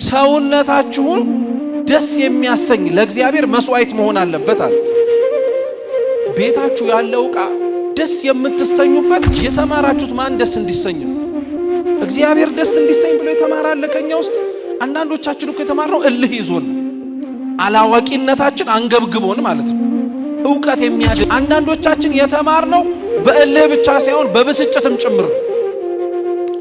ሰውነታችሁን ደስ የሚያሰኝ ለእግዚአብሔር መስዋዕት መሆን አለበት አለ። ቤታችሁ ያለው ዕቃ ደስ የምትሰኙበት የተማራችሁት ማን ደስ እንዲሰኝ ነው? እግዚአብሔር ደስ እንዲሰኝ ብሎ የተማራለ ከኛ ውስጥ። አንዳንዶቻችን እኮ የተማርነው እልህ ይዞን አላዋቂነታችን አንገብግቦን ማለት ነው። ዕውቀት የሚያድን አንዳንዶቻችን የተማርነው በእልህ ብቻ ሳይሆን በብስጭትም ጭምር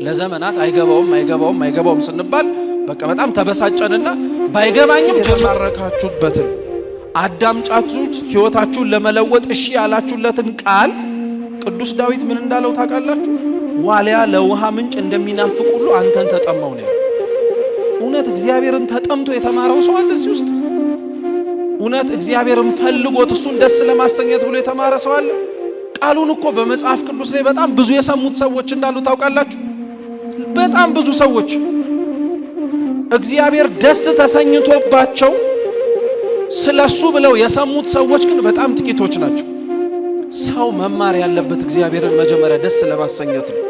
ለዘመናት አይገባውም ስንባል በቃ በጣም ተበሳጨንና ባይገባኝም ጀማረካችሁበትን አዳምጫችሁት ሕይወታችሁን ለመለወጥ እሺ ያላችሁለትን ቃል ቅዱስ ዳዊት ምን እንዳለው ታውቃላችሁ? ዋሊያ ለውሃ ምንጭ እንደሚናፍቅ ሁሉ አንተን ተጠማው ነው። እውነት እግዚአብሔርን ተጠምቶ የተማረው ሰው አለ እዚህ ውስጥ? እውነት እግዚአብሔርን ፈልጎት እሱን ደስ ለማሰኘት ብሎ የተማረ ሰው አለ? ቃሉን እኮ በመጽሐፍ ቅዱስ ላይ በጣም ብዙ የሰሙት ሰዎች እንዳሉ ታውቃላችሁ? በጣም ብዙ ሰዎች እግዚአብሔር ደስ ተሰኝቶባቸው ስለሱ ብለው የሰሙት ሰዎች ግን በጣም ጥቂቶች ናቸው። ሰው መማር ያለበት እግዚአብሔርን መጀመሪያ ደስ ለማሰኘት ነው።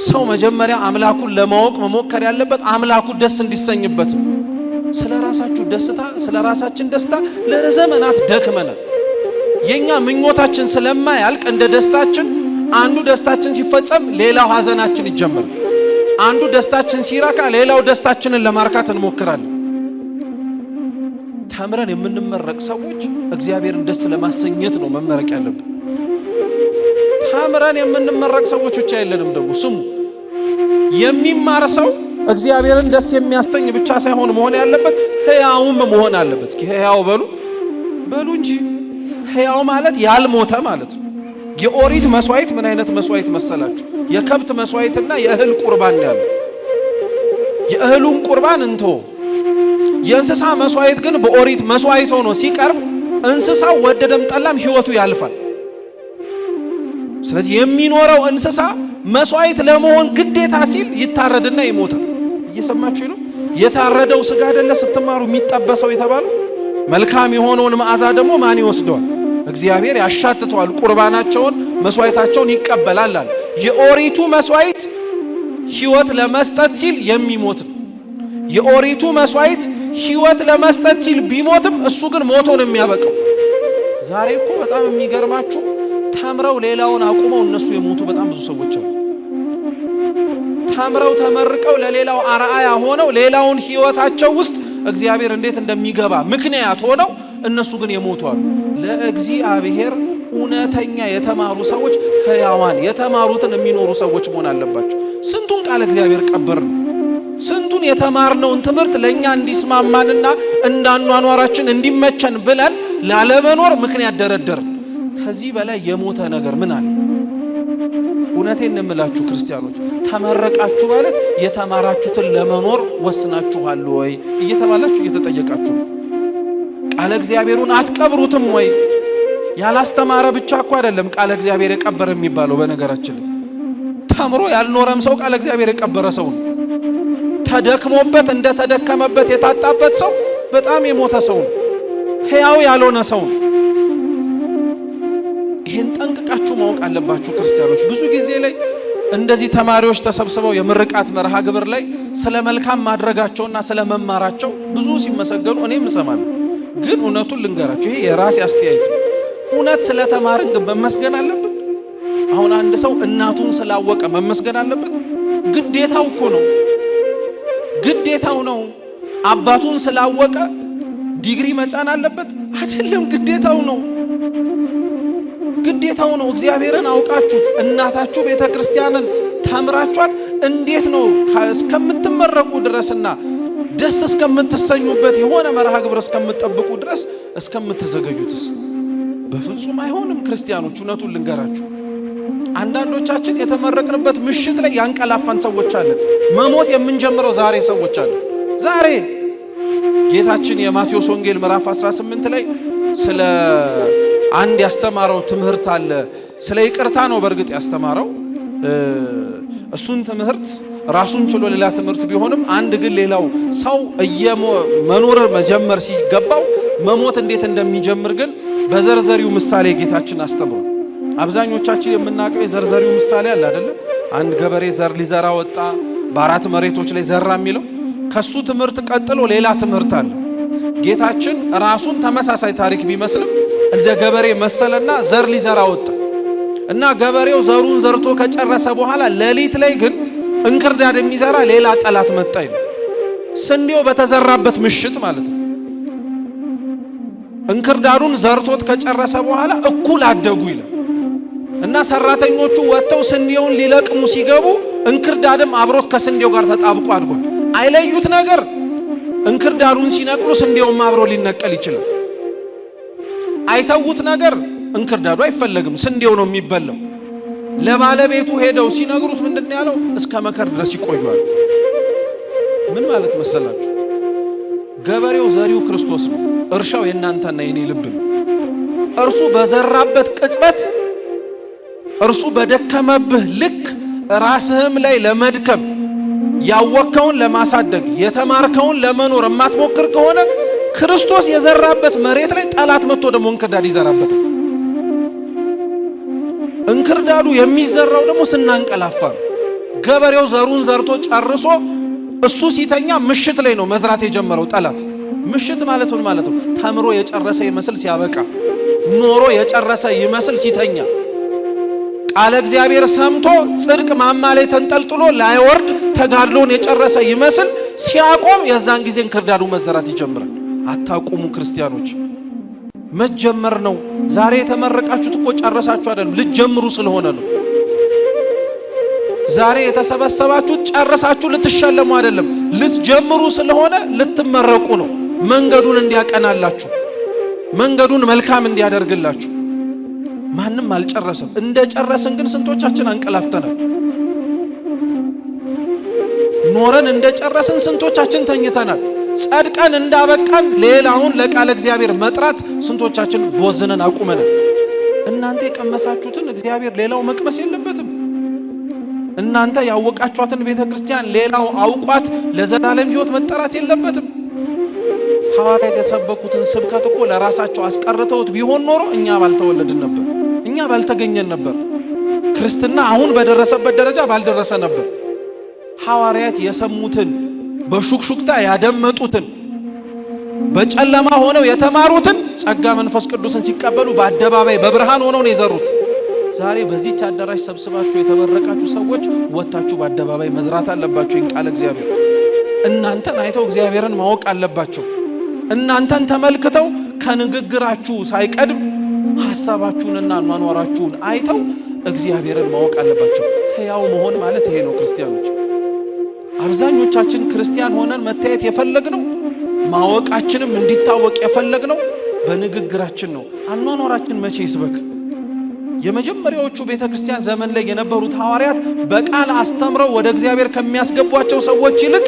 ሰው መጀመሪያ አምላኩን ለማወቅ መሞከር ያለበት አምላኩ ደስ እንዲሰኝበት ነው። ስለ ራሳችን ደስታ ለዘመናት ደክመናል። የኛ ምኞታችን ስለማያልቅ እንደ ደስታችን አንዱ ደስታችን ሲፈጸም ሌላው ሐዘናችን ይጀምራል። አንዱ ደስታችን ሲራካ ሌላው ደስታችንን ለማርካት እንሞክራለን። ተምረን የምንመረቅ ሰዎች እግዚአብሔርን ደስ ለማሰኘት ነው መመረቅ ያለብን። ተምረን የምንመረቅ ሰዎች ብቻ አይደለንም። ደግሞ ስሙ፣ የሚማር ሰው እግዚአብሔርን ደስ የሚያሰኝ ብቻ ሳይሆን መሆን ያለበት ሕያውም መሆን አለበት። እስኪ ሕያው በሉ እንጂ። ሕያው ማለት ያልሞተ ማለት ነው። የኦሪት መስዋዕት ምን አይነት መስዋዕት መሰላችሁ? የከብት መስዋዕትና የእህል ቁርባን ያለው። የእህሉን ቁርባን እንቶ የእንስሳ መስዋዕት ግን በኦሪት መስዋዕት ሆኖ ሲቀርብ እንስሳው ወደደም ጠላም ሕይወቱ ያልፋል። ስለዚህ የሚኖረው እንስሳ መስዋዕት ለመሆን ግዴታ ሲል ይታረድና ይሞታል። እየሰማችሁ ነው? የታረደው ስጋ አይደለ ስትማሩ የሚጠበሰው የተባለው። መልካም የሆነውን መዓዛ ደግሞ ማን ይወስደዋል? እግዚአብሔር ያሻትተዋል። ቁርባናቸውን መስዋዕታቸውን ይቀበላል አለ። የኦሪቱ መስዋዕት ሕይወት ለመስጠት ሲል የሚሞት ነው። የኦሪቱ መስዋዕት ሕይወት ለመስጠት ሲል ቢሞትም እሱ ግን ሞቶ ነው የሚያበቃው። ዛሬ እኮ በጣም የሚገርማችሁ ተምረው ሌላውን አቁመው እነሱ የሞቱ በጣም ብዙ ሰዎች አሉ። ተምረው ተመርቀው ለሌላው አርአያ ሆነው ሌላውን ሕይወታቸው ውስጥ እግዚአብሔር እንዴት እንደሚገባ ምክንያት ሆነው እነሱ ግን የሞቱ አሉ። ለእግዚአብሔር እውነተኛ የተማሩ ሰዎች ሕያዋን የተማሩትን የሚኖሩ ሰዎች መሆን አለባቸው። ስንቱን ቃል እግዚአብሔር ቀበርን። ስንቱን የተማርነውን ትምህርት ለኛ እንዲስማማንና እንዳኗኗራችን እንዲመቸን ብለን ላለመኖር ምክንያት ደረደርን። ከዚህ በላይ የሞተ ነገር ምን አለ? እውነቴን እንምላችሁ ክርስቲያኖች፣ ተመረቃችሁ ማለት የተማራችሁትን ለመኖር ወስናችኋል ወይ እየተባላችሁ እየተጠየቃችሁ ነው። ቃለ እግዚአብሔሩን አትቀብሩትም ወይ? ያላስተማረ ብቻ እኮ አይደለም ቃለ እግዚአብሔር የቀበረ የሚባለው። በነገራችን ላይ ተምሮ ያልኖረም ሰው ቃለ እግዚአብሔር የቀበረ ሰው ነው። ተደክሞበት እንደተደከመበት የታጣበት ሰው በጣም የሞተ ሰው ነው። ሕያው ያልሆነ ሰው ነው። ይህን ጠንቅቃችሁ ማወቅ አለባችሁ ክርስቲያኖች። ብዙ ጊዜ ላይ እንደዚህ ተማሪዎች ተሰብስበው የምርቃት መርሃ ግብር ላይ ስለ መልካም ማድረጋቸውና ስለ መማራቸው ብዙ ሲመሰገኑ እኔም እሰማለሁ። ግን እውነቱን ልንገራችሁ፣ ይሄ የራሴ አስተያየት ነው። እውነት ስለተማርን ግን መመስገን አለብን? አሁን አንድ ሰው እናቱን ስላወቀ መመስገን አለበት? ግዴታው እኮ ነው። ግዴታው ነው። አባቱን ስላወቀ ዲግሪ መጫን አለበት? አይደለም። ግዴታው ነው። ግዴታው ነው። እግዚአብሔርን አውቃችሁት እናታችሁ ቤተ ክርስቲያንን ተምራችኋት እንዴት ነው እስከምትመረቁ ድረስና ደስ እስከምትሰኙበት የሆነ መርሃ ግብር እስከምትጠብቁ ድረስ እስከምትዘገዩትስ? በፍጹም አይሆንም። ክርስቲያኖች እውነቱን ልንገራችሁ፣ አንዳንዶቻችን የተመረቅንበት ምሽት ላይ ያንቀላፋን ሰዎች አለን። መሞት የምንጀምረው ዛሬ ሰዎች አለን። ዛሬ ጌታችን የማቴዎስ ወንጌል ምዕራፍ 18 ላይ ስለ አንድ ያስተማረው ትምህርት አለ። ስለ ይቅርታ ነው በእርግጥ ያስተማረው። እሱን ትምህርት ራሱን ችሎ ሌላ ትምህርት ቢሆንም አንድ ግን ሌላው ሰው መኖር መጀመር ሲገባው መሞት እንዴት እንደሚጀምር ግን በዘርዘሪው ምሳሌ ጌታችን አስተምሯል። አብዛኞቻችን የምናውቀው የዘርዘሪው ምሳሌ አለ አይደለ? አንድ ገበሬ ዘር ሊዘራ ወጣ፣ በአራት መሬቶች ላይ ዘራ የሚለው። ከሱ ትምህርት ቀጥሎ ሌላ ትምህርት አለ። ጌታችን ራሱን ተመሳሳይ ታሪክ ቢመስልም እንደ ገበሬ መሰለና ዘር ሊዘራ ወጣ እና ገበሬው ዘሩን ዘርቶ ከጨረሰ በኋላ ሌሊት ላይ ግን እንክርዳድ የሚዘራ ሌላ ጠላት መጣ ይላል። ስንዴው በተዘራበት ምሽት ማለት ነው። እንክርዳዱን ዘርቶት ከጨረሰ በኋላ እኩል አደጉ ይላል እና ሰራተኞቹ ወጥተው ስንዴውን ሊለቅሙ ሲገቡ እንክርዳድም አብሮት ከስንዴው ጋር ተጣብቆ አድጓል። አይለዩት ነገር እንክርዳዱን ሲነቅሉ ስንዴውም አብሮ ሊነቀል ይችላል። አይተውት ነገር እንክርዳዱ አይፈለግም፣ ስንዴው ነው የሚበላው። ለባለቤቱ ሄደው ሲነግሩት ምንድነው ያለው? እስከ መከር ድረስ ይቆያል። ምን ማለት መሰላችሁ? ገበሬው ዘሪው ክርስቶስ ነው። እርሻው የእናንተና የኔ ልብ ነው። እርሱ በዘራበት ቅጽበት፣ እርሱ በደከመብህ ልክ ራስህም ላይ ለመድከም ያወከውን ለማሳደግ የተማርከውን ለመኖር የማትሞክር ከሆነ ክርስቶስ የዘራበት መሬት ላይ ጠላት መጥቶ ደግሞ እንክርዳድ ይዘራበታል። እንክርዳዱ የሚዘራው ደግሞ ስናንቀላፋ ነው። ገበሬው ዘሩን ዘርቶ ጨርሶ እሱ ሲተኛ ምሽት ላይ ነው መዝራት የጀመረው ጠላት። ምሽት ማለት ምን ማለት ነው? ተምሮ የጨረሰ ይመስል ሲያበቃ፣ ኖሮ የጨረሰ ይመስል ሲተኛ፣ ቃለ እግዚአብሔር ሰምቶ ጽድቅ ማማ ላይ ተንጠልጥሎ ላይወርድ ተጋድሎን የጨረሰ ይመስል ሲያቆም፣ የዛን ጊዜ እንክርዳዱ መዘራት ይጀምራል። አታቁሙ ክርስቲያኖች፣ መጀመር ነው። ዛሬ የተመረቃችሁት እኮ ጨረሳችሁ አይደለም፣ ልትጀምሩ ስለሆነ ነው። ዛሬ የተሰበሰባችሁት ጨረሳችሁ ልትሸለሙ አይደለም፣ ልትጀምሩ ስለሆነ ልትመረቁ ነው። መንገዱን እንዲያቀናላችሁ፣ መንገዱን መልካም እንዲያደርግላችሁ። ማንም አልጨረሰም። እንደ ጨረስን ግን ስንቶቻችን አንቀላፍተናል? ኖረን እንደ ጨረስን ስንቶቻችን ተኝተናል? ጸድቀን እንዳበቃን ሌላውን ለቃለ እግዚአብሔር መጥራት ስንቶቻችን ቦዝነን አቁመናል? እናንተ የቀመሳችሁትን እግዚአብሔር ሌላው መቅመስ የለበትም። እናንተ ያወቃችኋትን ቤተ ክርስቲያን ሌላው አውቋት ለዘላለም ሕይወት መጠራት የለበትም። ሐዋርያት የተሰበኩትን ስብከት እኮ ለራሳቸው አስቀርተውት ቢሆን ኖሮ እኛ ባልተወለድን ነበር፣ እኛ ባልተገኘን ነበር፣ ክርስትና አሁን በደረሰበት ደረጃ ባልደረሰ ነበር። ሐዋርያት የሰሙትን በሹክሹክታ ያደመጡትን በጨለማ ሆነው የተማሩትን ጸጋ መንፈስ ቅዱስን ሲቀበሉ በአደባባይ በብርሃን ሆነው ነው የዘሩት። ዛሬ በዚህች አዳራሽ ሰብስባችሁ የተመረቃችሁ ሰዎች ወጣችሁ በአደባባይ መዝራት አለባችሁ። ይህን ቃል እግዚአብሔር እናንተን አይተው እግዚአብሔርን ማወቅ አለባቸው። እናንተን ተመልክተው ከንግግራችሁ ሳይቀድም ሐሳባችሁንና ኗኗራችሁን አይተው እግዚአብሔርን ማወቅ አለባቸው። ሕያው መሆን ማለት ይሄ ነው ክርስቲያኖች። አብዛኞቻችን ክርስቲያን ሆነን መታየት የፈለግነው ማወቃችንም እንዲታወቅ የፈለግነው በንግግራችን ነው። አኗኗራችን መቼ ይስበክ? የመጀመሪያዎቹ ቤተ ክርስቲያን ዘመን ላይ የነበሩት ሐዋርያት በቃል አስተምረው ወደ እግዚአብሔር ከሚያስገቧቸው ሰዎች ይልቅ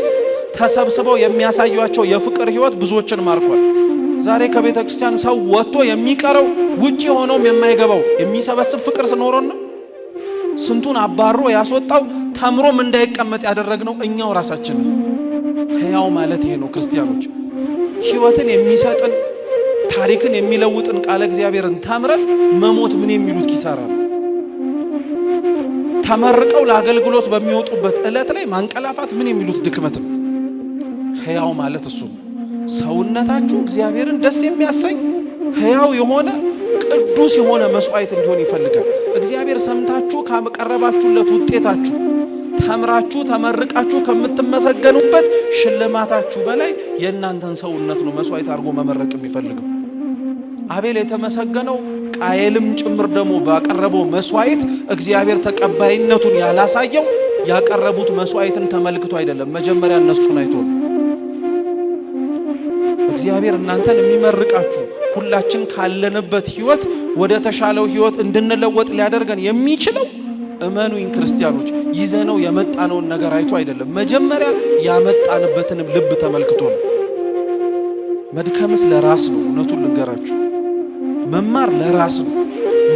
ተሰብስበው የሚያሳዩቸው የፍቅር ሕይወት ብዙዎችን ማርኳል። ዛሬ ከቤተ ክርስቲያን ሰው ወጥቶ የሚቀረው ውጪ ሆኖም የማይገባው የሚሰበስብ ፍቅር ስኖሮን ነው። ስንቱን አባሮ ያስወጣው ተምሮም እንዳይቀመጥ ያደረግነው እኛው ራሳችን ነው። ሕያው ማለት ይሄ ነው ክርስቲያኖች። ሕይወትን የሚሰጥን ታሪክን የሚለውጥን ቃለ እግዚአብሔርን ተምረን መሞት ምን የሚሉት ኪሳራ ነው። ተመርቀው ለአገልግሎት በሚወጡበት ዕለት ላይ ማንቀላፋት ምን የሚሉት ድክመት ነው። ሕያው ማለት እሱ ነው። ሰውነታችሁ እግዚአብሔርን ደስ የሚያሰኝ ሕያው የሆነ ቅዱስ የሆነ መስዋዕት እንዲሆን ይፈልጋል። እግዚአብሔር ሰምታችሁ ካቀረባችሁለት ውጤታችሁ ተምራችሁ ተመርቃችሁ ከምትመሰገኑበት ሽልማታችሁ በላይ የእናንተን ሰውነት ነው መስዋዕት አድርጎ መመረቅ የሚፈልገው። አቤል የተመሰገነው ቃየልም ጭምር ደግሞ ባቀረበው መስዋዕት እግዚአብሔር ተቀባይነቱን ያላሳየው ያቀረቡት መስዋዕትን ተመልክቶ አይደለም፣ መጀመሪያ እነሱን አይቶ ነው። እግዚአብሔር እናንተን የሚመርቃችሁ ሁላችን ካለንበት ሕይወት ወደ ተሻለው ሕይወት እንድንለወጥ ሊያደርገን የሚችለው እመኑኝ ክርስቲያኖች፣ ይዘነው የመጣነውን ነገር አይቶ አይደለም፣ መጀመሪያ ያመጣንበትንም ልብ ተመልክቶ ነው። መድከምስ ለራስ ነው። እውነቱን ልንገራችሁ፣ መማር ለራስ ነው፣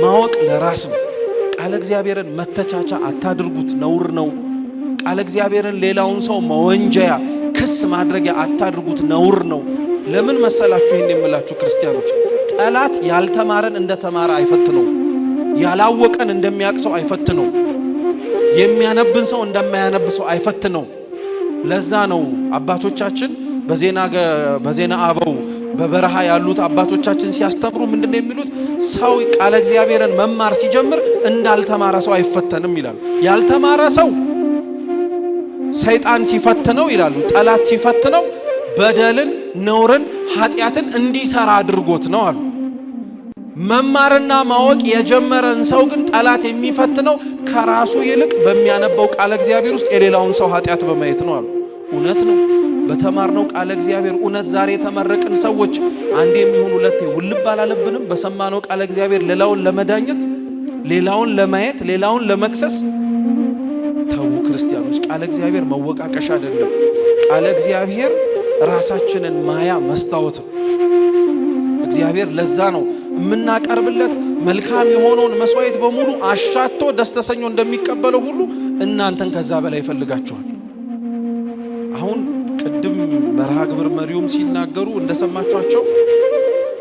ማወቅ ለራስ ነው። ቃለ እግዚአብሔርን መተቻቻ አታድርጉት፣ ነውር ነው። ቃለ እግዚአብሔርን ሌላውን ሰው መወንጀያ ክስ ማድረጊያ አታድርጉት፣ ነውር ነው። ለምን መሰላችሁ ይህን የምላችሁ ክርስቲያኖች? ጠላት ያልተማረን እንደተማረ አይፈትነው፣ ያላወቀን እንደሚያውቅ ሰው አይፈትነው፣ የሚያነብን ሰው እንደማያነብ ሰው አይፈትነው። ለዛ ነው አባቶቻችን በዜና አበው በበረሃ ያሉት አባቶቻችን ሲያስተምሩ ምንድነው የሚሉት? ሰው ቃለ እግዚአብሔርን መማር ሲጀምር እንዳልተማረ ሰው አይፈተንም ይላሉ። ያልተማረ ሰው ሰይጣን ሲፈትነው ይላሉ፣ ጠላት ሲፈትነው በደልን፣ ነውርን፣ ኃጢአትን እንዲሰራ አድርጎት ነው አሉ። መማርና ማወቅ የጀመረን ሰው ግን ጠላት የሚፈትነው ከራሱ ይልቅ በሚያነበው ቃለ እግዚአብሔር ውስጥ የሌላውን ሰው ኃጢአት በማየት ነው አሉ። እውነት ነው። በተማርነው ቃለ እግዚአብሔር እውነት ዛሬ የተመረቅን ሰዎች አንዴ የሚሆን ሁለቴ ውልብ አላለብንም? በሰማነው ቃለ እግዚአብሔር ሌላውን ለመዳኘት፣ ሌላውን ለማየት፣ ሌላውን ለመክሰስ። ተው ክርስቲያኖች፣ ቃለ እግዚአብሔር መወቃቀሻ አይደለም። ቃለ እግዚአብሔር ራሳችንን ማያ መስታወት ነው። እግዚአብሔር ለዛ ነው የምናቀርብለት መልካም የሆነውን መስዋዕት በሙሉ አሻቶ ደስ ተሰኞ እንደሚቀበለው ሁሉ እናንተን ከዛ በላይ ይፈልጋችኋል። አሁን ቅድም መርሃ ግብር መሪውም ሲናገሩ እንደሰማችኋቸው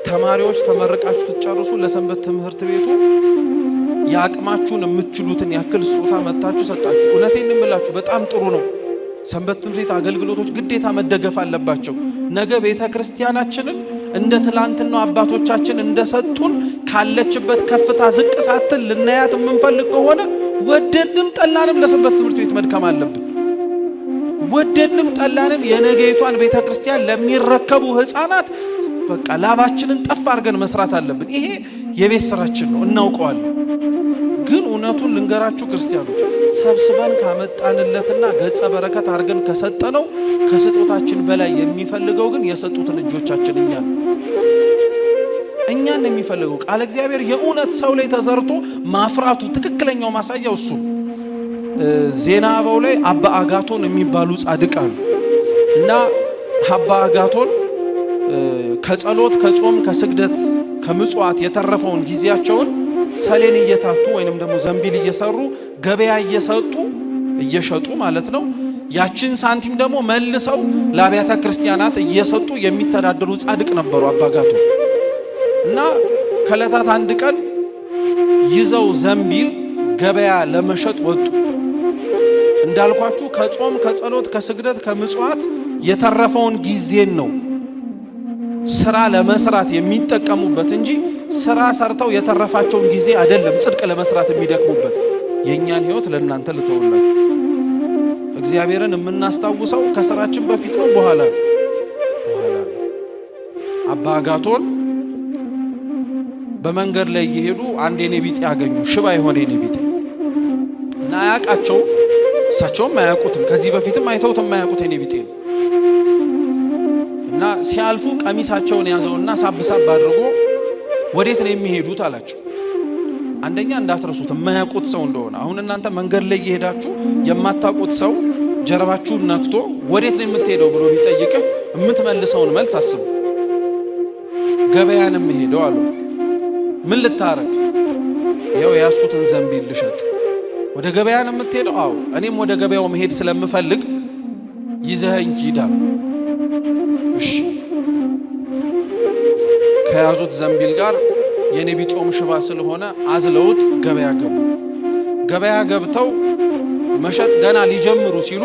ተማሪዎች ተመረቃችሁ ትጨርሱ ለሰንበት ትምህርት ቤቱ ያቅማችሁን የምትችሉትን ያክል ስጦታ መታችሁ ሰጣችሁ። እውነቴን እንምላችሁ በጣም ጥሩ ነው። ሰንበት ትምህርት ቤት አገልግሎቶች ግዴታ መደገፍ አለባቸው። ነገ ቤተ ክርስቲያናችንን እንደ ትላንትናው አባቶቻችን እንደሰጡን ካለችበት ከፍታ ዝቅ ሳትል ልናያት የምንፈልግ ከሆነ ወደድንም ጠላንም ለሰንበት ትምህርት ቤት መድከም አለብን። ወደድንም ጠላንም የነገይቷን ቤተ ክርስቲያን ለሚረከቡ ሕፃናት በቃ ላባችንን ጠፍ አድርገን መስራት አለብን። ይሄ የቤት ስራችን ነው፣ እናውቀዋለን። ግን እውነቱን ልንገራችሁ ክርስቲያኖች፣ ሰብስበን ካመጣንለትና ገጸ በረከት አድርገን ከሰጠነው ከስጦታችን በላይ የሚፈልገው ግን የሰጡትን እጆቻችን እኛን የሚፈልገው ቃለ እግዚአብሔር የእውነት ሰው ላይ ተዘርቶ ማፍራቱ ትክክለኛው ማሳያው እሱ። ዜና አበው ላይ አባ አጋቶን የሚባሉ ጻድቅ አሉ እና አባ አጋቶን ከጸሎት ከጾም ከስግደት ከምጽዋት የተረፈውን ጊዜያቸውን ሰሌን እየታቱ ወይንም ደግሞ ዘንቢል እየሰሩ ገበያ እየሸጡ ማለት ነው። ያችን ሳንቲም ደግሞ መልሰው ለአብያተ ክርስቲያናት እየሰጡ የሚተዳደሩ ጻድቅ ነበሩ አባ አጋቶን። እና ከዕለታት አንድ ቀን ይዘው ዘንቢል ገበያ ለመሸጥ ወጡ። እንዳልኳችሁ ከጾም ከጸሎት ከስግደት ከምጽዋት የተረፈውን ጊዜን ነው ስራ ለመስራት የሚጠቀሙበት እንጂ ስራ ሰርተው የተረፋቸውን ጊዜ አይደለም ጽድቅ ለመስራት የሚደክሙበት። የኛን ህይወት ለእናንተ ልተውላችሁ። እግዚአብሔርን የምናስታውሰው ከስራችን በፊት ነው በኋላ ነው። አባ አጋቶን በመንገድ ላይ እየሄዱ አንድ የኔ ቢጤ ያገኙ፣ ሽባ የሆነ የኔ ቢጤ እና ያቃቸው፣ እሳቸውም አያውቁትም፣ ከዚህ በፊትም አይተውት የማያውቁት የኔ ቢጤ ነው እና ሲያልፉ ቀሚሳቸውን ያዘውና ሳብሳብ አድርጎ ወዴት ነው የሚሄዱት አላቸው። አንደኛ እንዳትረሱት የማያውቁት ሰው እንደሆነ። አሁን እናንተ መንገድ ላይ እየሄዳችሁ የማታውቁት ሰው ጀርባችሁን ነክቶ ወዴት ነው የምትሄደው ብሎ ቢጠይቅህ የምትመልሰውን መልስ አስቡ። ገበያን የምሄደው አሉ። ምን ልታረግ? ይኸው የያዝኩትን ዘንቢል ልሸጥ። ወደ ገበያን የምትሄደው? አዎ እኔም ወደ ገበያው መሄድ ስለምፈልግ ይዘኸኝ ሂድ አሉ። እሺ ከያዙት ዘንቢል ጋር የኔ ቢጤውም ሽባ ስለሆነ አዝለውት ገበያ ገቡ። ገበያ ገብተው መሸጥ ገና ሊጀምሩ ሲሉ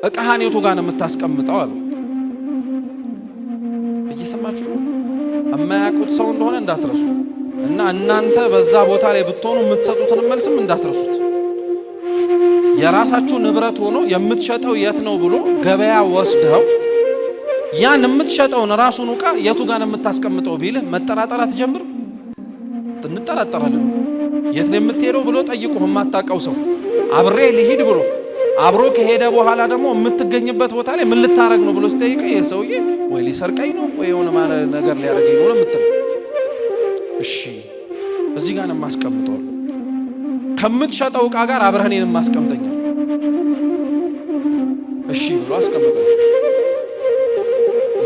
እቃህን የቱ ጋር ነው የምታስቀምጠው አሉ። እየሰማችሁ የማያውቁት ሰው እንደሆነ እንዳትረሱ እና እናንተ በዛ ቦታ ላይ ብትሆኑ የምትሰጡትን መልስም እንዳትረሱት። የራሳችሁ ንብረት ሆኖ የምትሸጠው የት ነው ብሎ ገበያ ወስደው ያን የምትሸጠውን ራሱን ዕቃ የቱ ጋር ነው የምታስቀምጠው ቢልህ መጠራጠር አትጀምር? እንጠራጠራለን። የት ነው የምትሄደው ብሎ ጠይቆ የማታውቀው ሰው አብሬ ልሂድ ብሎ አብሮ ከሄደ በኋላ ደግሞ የምትገኝበት ቦታ ላይ ምን ልታረግ ነው ብሎ ሲጠይቀህ ይሄ ሰውዬ ወይ ሊሰርቀኝ ነው ወይ የሆነ ነገር ሊያደርገኝ ነው የምትለው። እሺ እዚህ ጋር ነው የማስቀምጠው፣ ከምትሸጠው ዕቃ ጋር አብረህ እኔን የማስቀምጠኛል። እሺ ብሎ አስቀምጣቸው።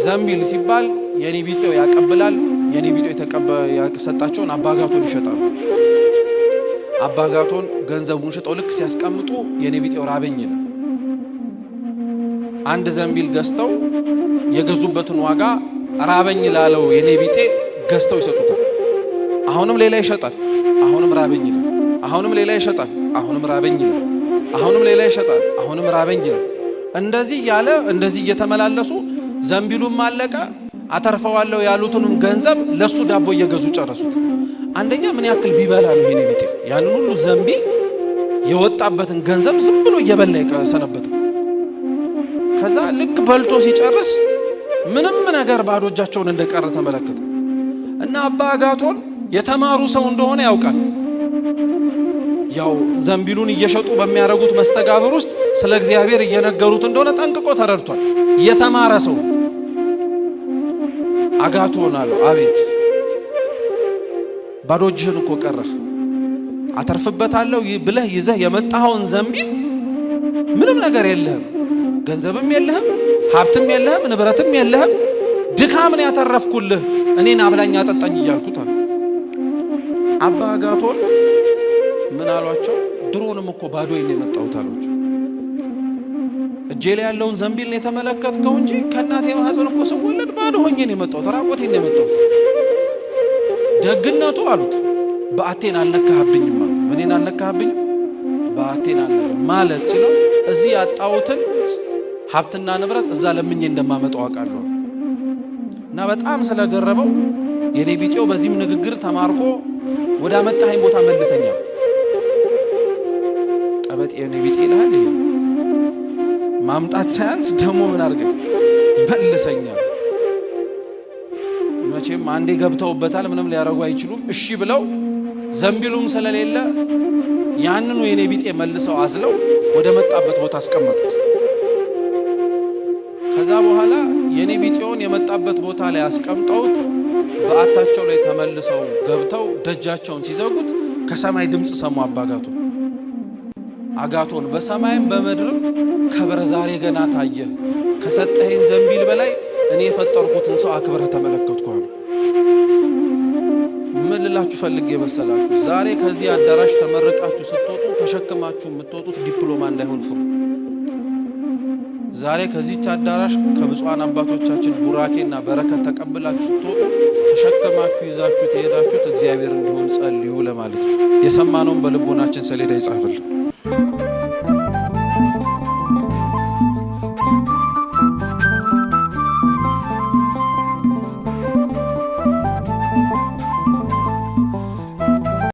ዘንቢል ሲባል የኔ ቢጤው ያቀብላል። የኔ ቢጤው ያሰጣቸውን አባ አጋቶን ይሸጣሉ። አባ አጋቶን ገንዘቡን ሽጠው ልክ ሲያስቀምጡ የኔ ቢጤው ራበኝ ነው። አንድ ዘንቢል ገዝተው የገዙበትን ዋጋ ራበኝ ላለው የኔ ቢጤ ገዝተው ይሰጡታል። አሁንም ሌላ ይሸጣል። አሁንም ራበኝ ነው። አሁንም ሌላ ይሸጣል። አሁንም ራበኝ ነው። አሁንም ሌላ ይሸጣል። አሁንም ራበኝ ነው። እንደዚህ ያለ እንደዚህ እየተመላለሱ ዘንቢሉም አለቀ። አተርፈዋለሁ ያሉትንም ገንዘብ ለሱ ዳቦ እየገዙ ጨረሱት። አንደኛ ምን ያክል ቢበላ ነው ይሄኔ ቢጤ ያንን ሁሉ ዘንቢል የወጣበትን ገንዘብ ዝም ብሎ እየበላ ሰነበተ። ከዛ ልክ በልቶ ሲጨርስ ምንም ነገር ባዶ እጃቸውን እንደቀረ ተመለከተ እና አባ አጋቶን የተማሩ ሰው እንደሆነ ያውቃል። ያው ዘንቢሉን እየሸጡ በሚያረጉት መስተጋብር ውስጥ ስለ እግዚአብሔር እየነገሩት እንደሆነ ጠንቅቆ ተረድቷል። የተማረ ሰው አጋቶን አለው፣ አቤት ባዶ እጅህን እኮ ቀረህ። አተርፍበታለሁ ብለህ ይዘህ የመጣኸውን ዘንቢል ምንም ነገር የለህም፣ ገንዘብም የለህም፣ ሀብትም የለህም፣ ንብረትም የለህም። ድካምን ያተረፍኩልህ እኔን አብላኝ አጠጣኝ እያልኩት አለ። አባ አጋቶን ምን አሏቸው? ድሮንም እኮ ባዶዬን የመጣሁት አሏቸው። እጄ ላይ ያለውን ዘንቢል ነው የተመለከትከው እንጂ ከእናቴ ማህፀን እኮ ስወለድ ባዶ ሆኜ ነው የመጣሁት፣ ራቆቴን ነው የመጣሁት። ደግነቱ አሉት በአቴን አልነካህብኝም አሉ። ምኔን አልነካህብኝም? በአቴን አልነካህብኝ ማለት ሲለው እዚህ ያጣሁትን ሀብትና ንብረት እዛ ለምኜ እንደማመጣው አውቃለሁ እና በጣም ስለገረመው የኔ ቢጤው በዚህም ንግግር ተማርኮ ወደ አመጣኸኝ ቦታ መልሰኛል። ቀበጥ የኔ ቢጤ ይልሃል። ይሄ ማምጣት ሳያንስ ደግሞ ምን አድርገኝ መልሰኛል። መቼም አንዴ ገብተውበታል፣ ምንም ሊያረጉ አይችሉም። እሺ ብለው ዘንቢሉም ስለሌለ ያንኑ የኔ ቢጤ መልሰው አዝለው ወደ መጣበት ቦታ አስቀመጡት። ከዛ በኋላ የኔ ቢጤውን የመጣበት ቦታ ላይ አስቀምጠውት በአታቸው ላይ ተመልሰው ገብተው ደጃቸውን ሲዘጉት ከሰማይ ድምፅ ሰሙ። አባ አጋቶን በሰማይም በምድርም ከብረ ዛሬ ገና ታየ፣ ከሰጠኸኝ ዘንቢል በላይ እኔ የፈጠርኩትን ሰው አክብረህ ተመለከትኩ አሉ። ምን ልላችሁ ፈልጌ መሰላችሁ? ዛሬ ከዚህ አዳራሽ ተመርቃችሁ ስትወጡ ተሸክማችሁ የምትወጡት ዲፕሎማ እንዳይሆን ፍሩ። ዛሬ ከዚህ አዳራሽ ከብፁዓን አባቶቻችን ቡራኬና በረከት ተቀብላችሁ ስትወጡ ተሸክማችሁ ይዛችሁ ተሄዳችሁት እግዚአብሔር እንዲሆን ጸልዩ ለማለት ነው። የሰማነውን በልቦናችን ሰሌዳ ይጻፍልን።